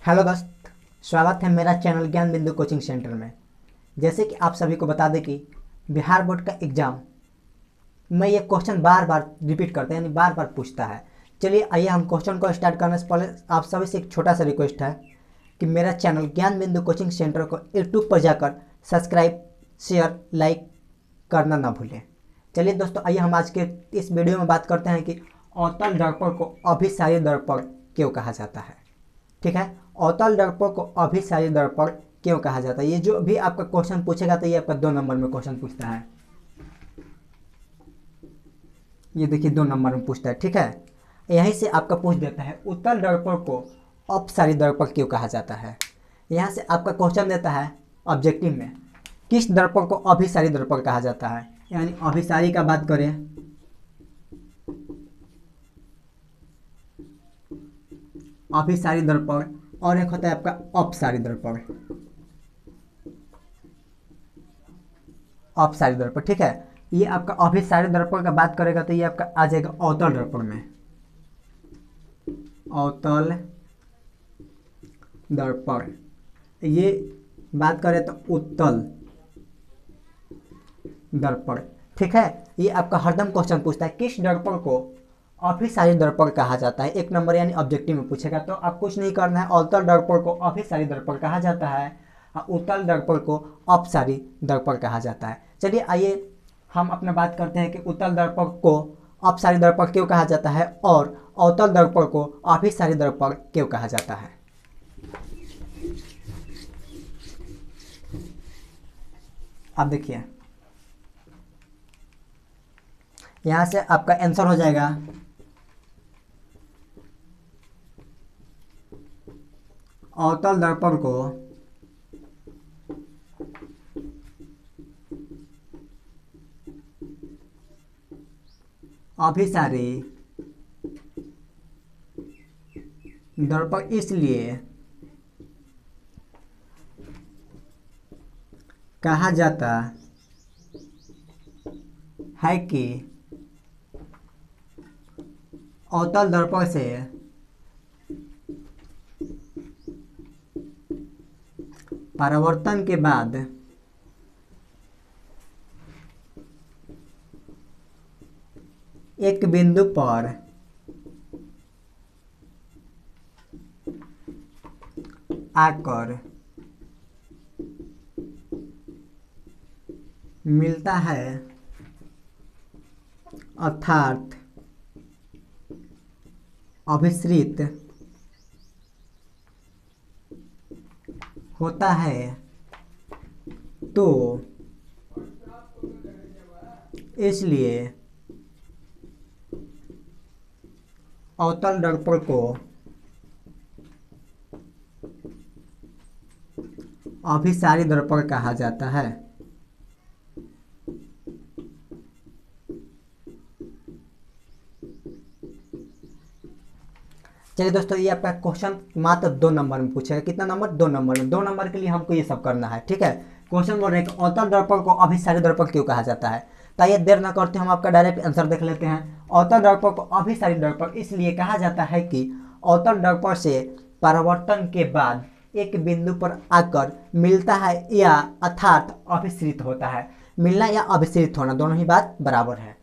Hello दोस्त, स्वागत है मेरा चैनल ज्ञान बिंदु कोचिंग सेंटर में। जैसे कि आप सभी को बता दें कि बिहार बोर्ड का एग्ज़ाम में ये क्वेश्चन बार बार रिपीट करते हैं, यानी बार बार पूछता है। चलिए आइए हम क्वेश्चन को स्टार्ट करने से पहले आप सभी से एक छोटा सा रिक्वेस्ट है कि मेरा चैनल ज्ञान बिंदु कोचिंग सेंटर को यूट्यूब पर जाकर सब्सक्राइब, शेयर, लाइक करना ना भूलें। चलिए दोस्तों, आइए हम आज के इस वीडियो में बात करते हैं कि अवतल दर्पण को अभिसारी दर्पण क्यों कहा जाता है। ठीक है, अवतल दर्पण को अभिसारी दर्पण क्यों कहा जाता है। ये जो भी आपका क्वेश्चन पूछेगा तो ये आपका 2 नंबर में क्वेश्चन पूछता है। ये देखिए 2 नंबर में पूछता है। ठीक है, यहीं से आपका पूछ देता है उत्तल दर्पण को अपसारी दर्पण क्यों कहा जाता है। यहाँ से आपका क्वेश्चन देता है ऑब्जेक्टिव में किस दर्पण को अभिसारी दर्पण कहा जाता है। यानी अभिसारी का बात करें, अभिसारी दर्पण, और एक होता है आपका अपसारी दर्पण। अपसारी दर्पण, ठीक है, ये आपका अभिसारी दर्पण का बात करेगा तो ये आपका आ जाएगा अवतल दर्पण में। अवतल दर्पण, ये बात करें तो उत्तल दर्पण। ठीक है, ये आपका हरदम क्वेश्चन पूछता है किस दर्पण को अभिसारी दर्पण कहा जाता है। 1 नंबर यानी ऑब्जेक्टिव में पूछेगा तो आप कुछ नहीं करना है। अवतल दर्पण को अभिसारी दर्पण कहा जाता है, उत्तल दर्पण को अपसारी दर्पण कहा जाता है। चलिए आइए हम अपना बात करते हैं कि उत्तल दर्पण को अपसारी दर्पण क्यों कहा जाता है और अवतल दर्पण को अभिसारी दर्पण क्यों कहा जाता है। अब देखिए, यहां से आपका आंसर हो जाएगा अवतल दर्पण को अभिसारी दर्पण इसलिए कहा जाता है कि अवतल दर्पण से परावर्तन के बाद एक बिंदु पर आकर मिलता है, अर्थात अभिसरित होता है, तो इसलिए अवतल दर्पण को अभिसारी दर्पण कहा जाता है। चलिए दोस्तों, ये आपका क्वेश्चन मात्र 2 नंबर में पूछेगा। कितना नंबर? 2 नंबर में। 2 नंबर के लिए हमको ये सब करना है। ठीक है, क्वेश्चन बोल रहे हैं कि अवतल दर्पण को अभिसारी दर्पण क्यों कहा जाता है। तो ये देर ना करते हम आपका डायरेक्ट आंसर देख लेते हैं। अवतल दर्पण को अभिसारी दर्पण इसलिए कहा जाता है कि अवतल दर्पण से परावर्तन के बाद एक बिंदु पर आकर मिलता है या अर्थात अभिसरित होता है। मिलना या अभिसरित होना दोनों ही बात बराबर है,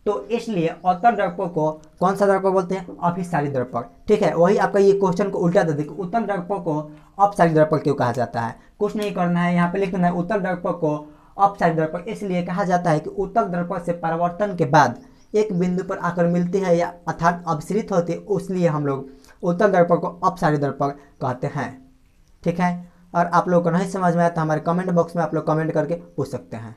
तो इसलिए अवतल दर्पण को कौन सा दर्पण बोलते हैं? अभिसारी दर्पण। ठीक है, वही आपका ये क्वेश्चन को उल्टा दे देखो, उत्तल दर्पण को अपसारी दर्पण क्यों कहा जाता है। कुछ नहीं करना है, यहाँ पे लिखना है उत्तल दर्पण को अपसारी दर्पण इसलिए कहा जाता है कि उत्तल दर्पण से परावर्तन के बाद एक बिंदु पर आकर मिलती है या अर्थात अभिसरित होती है, इसलिए हम लोग उत्तल दर्पण को अपसारी दर्पण कहते हैं। ठीक है, और आप लोग को नहीं समझ में आया तो हमारे कमेंट बॉक्स में आप लोग कमेंट करके पूछ सकते हैं।